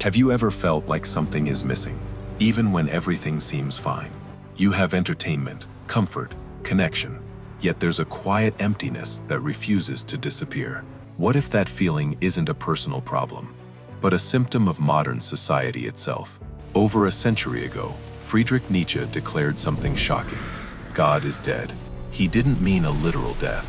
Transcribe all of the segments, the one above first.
Have you ever felt like something is missing, even when everything seems fine? You have entertainment, comfort, connection, yet there's a quiet emptiness that refuses to disappear. What if that feeling isn't a personal problem, but a symptom of modern society itself? Over a century ago, Friedrich Nietzsche declared something shocking. God is dead. He didn't mean a literal death,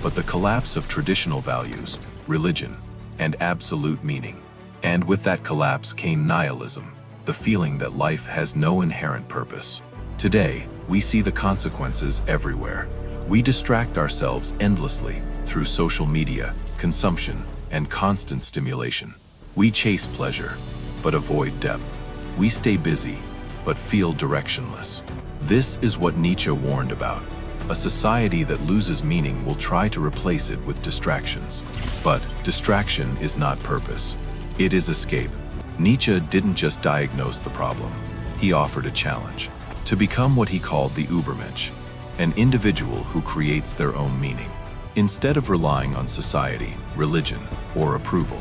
but the collapse of traditional values, religion, and absolute meaning. And with that collapse came nihilism, the feeling that life has no inherent purpose. Today, we see the consequences everywhere. We distract ourselves endlessly through social media, consumption, and constant stimulation. We chase pleasure, but avoid depth. We stay busy, but feel directionless. This is what Nietzsche warned about. A society that loses meaning will try to replace it with distractions. But distraction is not purpose. It is escape. Nietzsche didn't just diagnose the problem. He offered a challenge. To become what he called the Übermensch, an individual who creates their own meaning. Instead of relying on society, religion, or approval,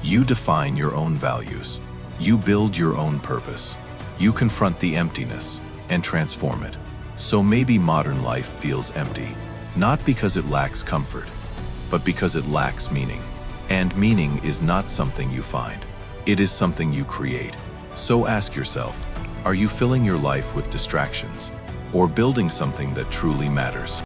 you define your own values. You build your own purpose. You confront the emptiness and transform it. So maybe modern life feels empty, not because it lacks comfort, but because it lacks meaning. And meaning is not something you find. It is something you create. So ask yourself, are you filling your life with distractions or building something that truly matters?